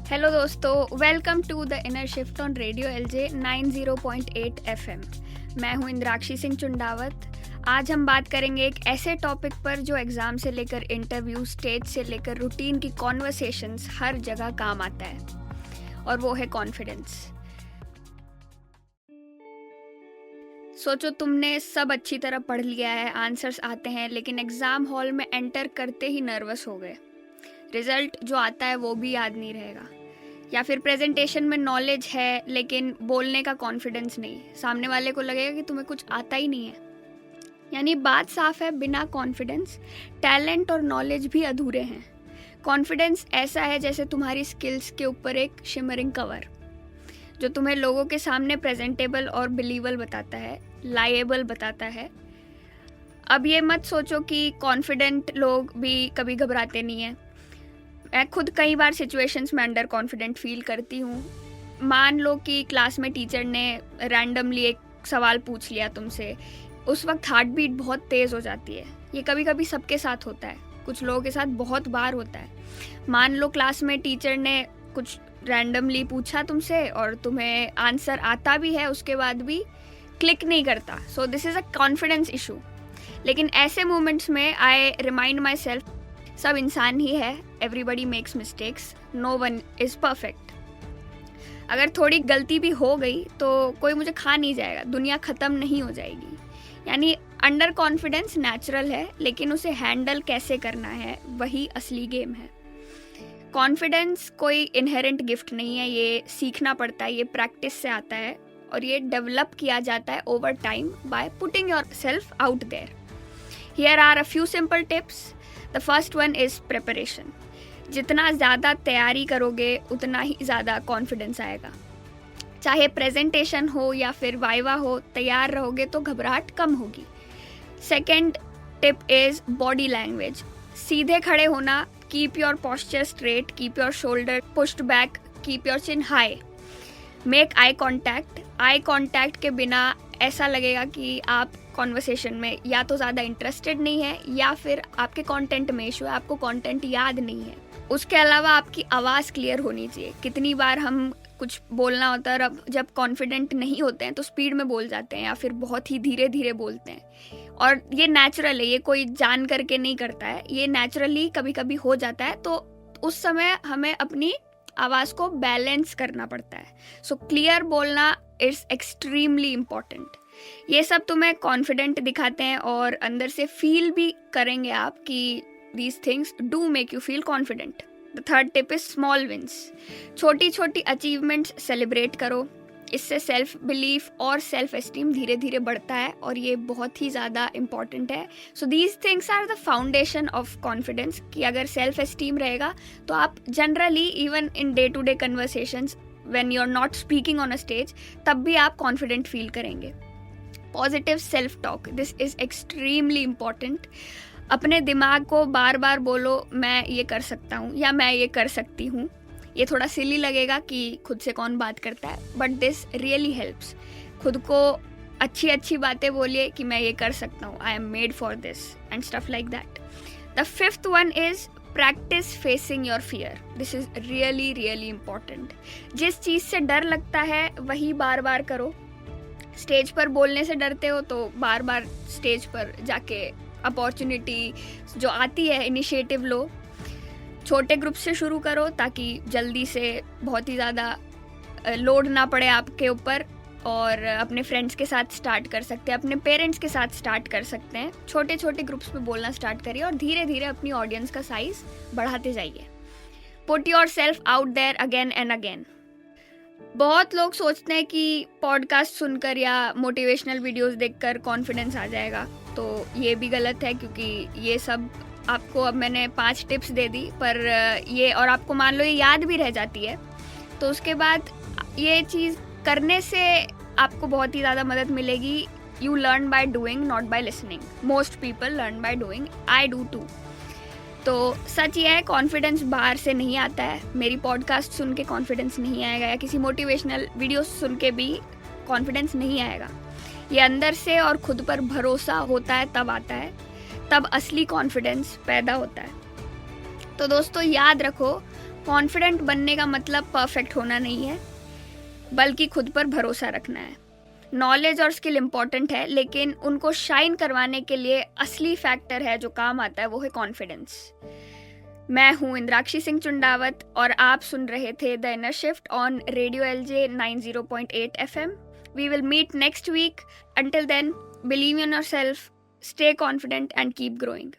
Hello दोस्तों, welcome to the inner shift on radio LJ 90.8 FM। मैं हूं इंद्राक्षी सिंह चुंडावत। आज हम बात करेंगे एक ऐसे टॉपिक पर जो एग्ज़ाम से लेकर इंटरव्यू, स्टेज से लेकर रूटीन की कॉन्वर्सेशंस हर जगह काम आता है, और वो है कॉन्फिडेंस। सोचो तुमने सब अच्छी तरह पढ़ लिया है, आंसर्स आते हैं, लेकिन एग्ज़ाम हॉल में एंटर करते ही नर्वस हो गए। रिजल्ट जो आता है वो भी याद नहीं रहेगा। या फिर प्रेजेंटेशन में नॉलेज है लेकिन बोलने का कॉन्फिडेंस नहीं, सामने वाले को लगेगा कि तुम्हें कुछ आता ही नहीं है। यानी बात साफ है, बिना कॉन्फिडेंस टैलेंट और नॉलेज भी अधूरे हैं। कॉन्फिडेंस ऐसा है जैसे तुम्हारी स्किल्स के ऊपर एक शिमरिंग कवर, जो तुम्हें लोगों के सामने प्रेजेंटेबल और बिलीवेबल बताता है, लाएबल बताता है। अब ये मत सोचो कि कॉन्फिडेंट लोग भी कभी घबराते नहीं हैं। मैं खुद कई बार सिचुएशंस में अंडर कॉन्फिडेंट फील करती हूँ। मान लो कि क्लास में टीचर ने रैंडमली एक सवाल पूछ लिया तुमसे, उस वक्त हार्ट बीट बहुत तेज़ हो जाती है। ये कभी कभी सबके साथ होता है, कुछ लोगों के साथ बहुत बार होता है। मान लो क्लास में टीचर ने कुछ रैंडमली पूछा तुमसे और तुम्हें आंसर आता भी है, उसके बाद भी क्लिक नहीं करता। So this is a confidence issue. लेकिन ऐसे मोमेंट्स में आई रिमाइंड माई सेल्फ, सब इंसान ही है, everybody makes mistakes, no one is perfect. अगर थोड़ी गलती भी हो गई तो कोई मुझे खा नहीं जाएगा, दुनिया ख़त्म नहीं हो जाएगी। यानी अंडर कॉन्फिडेंस नेचुरल है, लेकिन उसे हैंडल कैसे करना है वही असली गेम है। कॉन्फिडेंस कोई इनहेरेंट गिफ्ट नहीं है, ये सीखना पड़ता है, ये प्रैक्टिस से आता है, और ये डेवलप किया जाता है over time by putting yourself out there. Here are a few simple tips. The first one is preparation. जितना ज़्यादा तैयारी करोगे उतना ही ज़्यादा कॉन्फिडेंस आएगा। चाहे प्रेजेंटेशन हो या फिर वाइवा हो, तैयार रहोगे तो घबराहट कम होगी। Second tip is body language. सीधे खड़े होना, keep your posture straight, keep your shoulder pushed back, keep your chin high, make eye contact. Eye contact के बिना ऐसा लगेगा कि आप कॉन्वर्सेशन में या तो ज़्यादा इंटरेस्टेड नहीं है या फिर आपके कंटेंट में इशू है, आपको कंटेंट याद नहीं है। उसके अलावा आपकी आवाज़ क्लियर होनी चाहिए। कितनी बार हम कुछ बोलना होता है और जब कॉन्फिडेंट नहीं होते हैं तो स्पीड में बोल जाते हैं या फिर बहुत ही धीरे धीरे बोलते हैं, और ये नेचुरल है, ये कोई जान करके नहीं करता है, ये नेचुरली कभी कभी हो जाता है। तो उस समय हमें अपनी आवाज़ को बैलेंस करना पड़ता है। सो क्लियर बोलना इट्स एक्सट्रीमली इम्पॉर्टेंट। ये सब तुम्हें कॉन्फिडेंट दिखाते हैं और अंदर से फील भी करेंगे आप कि these things do make you feel confident. The third tip is small wins. छोटी छोटी अचीवमेंट्स सेलिब्रेट करो, इससे सेल्फ बिलीफ और सेल्फ एस्टीम धीरे धीरे बढ़ता है, और ये बहुत ही ज़्यादा इम्पॉर्टेंट है। So these things are the foundation of confidence, कि अगर सेल्फ एस्टीम रहेगा तो आप generally even in day to day conversations when you are not speaking on a stage, तब भी आप कॉन्फिडेंट फील करेंगे। Positive self talk, this is extremely important. अपने दिमाग को बार बार बोलो, मैं ये कर सकता हूँ या मैं ये कर सकती हूँ। ये थोड़ा सिली लगेगा कि खुद से कौन बात करता है, बट दिस रियली हेल्प्स। खुद को अच्छी अच्छी बातें बोलिए कि मैं ये कर सकता हूँ, I am made for this and stuff like that. The fifth one is practice facing your fear. This is really really important. जिस चीज़ से डर लगता है वही बार बार करो। स्टेज पर बोलने से डरते हो तो बार बार स्टेज पर जाके अपॉर्चुनिटी जो आती है इनिशिएटिव लो। छोटे ग्रुप से शुरू करो ताकि जल्दी से बहुत ही ज़्यादा लोड ना पड़े आपके ऊपर, और अपने फ्रेंड्स के साथ स्टार्ट कर सकते हैं, अपने पेरेंट्स के साथ स्टार्ट कर सकते हैं। छोटे छोटे ग्रुप्स में बोलना स्टार्ट करिए और धीरे धीरे अपनी ऑडियंस का साइज बढ़ाते जाइए। Put yourself out there again and again. बहुत लोग सोचते हैं कि पॉडकास्ट सुनकर या मोटिवेशनल वीडियोस देखकर कॉन्फिडेंस आ जाएगा, तो ये भी गलत है, क्योंकि ये सब आपको, अब मैंने 5 टिप्स दे दी, पर ये, और आपको मान लो ये याद भी रह जाती है, तो उसके बाद ये चीज़ करने से आपको बहुत ही ज़्यादा मदद मिलेगी। You learn by doing, not by listening. Most people learn by doing, I do too. तो सच ये है, कॉन्फिडेंस बाहर से नहीं आता है। मेरी पॉडकास्ट सुन के कॉन्फिडेंस नहीं आएगा, या किसी मोटिवेशनल वीडियो सुन के भी कॉन्फिडेंस नहीं आएगा। ये अंदर से और खुद पर भरोसा होता है तब आता है, तब असली कॉन्फिडेंस पैदा होता है। तो दोस्तों याद रखो, कॉन्फिडेंट बनने का मतलब परफेक्ट होना नहीं है, बल्कि खुद पर भरोसा रखना है। नॉलेज और स्किल इम्पॉर्टेंट है, लेकिन उनको शाइन करवाने के लिए असली फैक्टर है जो काम आता है, वो है कॉन्फिडेंस। मैं हूँ इंद्राक्षी सिंह चुंडावत और आप सुन रहे थे the inner shift on radio LJ 90.8 FM। We will meet next week. Until then, believe in yourself, stay confident and keep growing.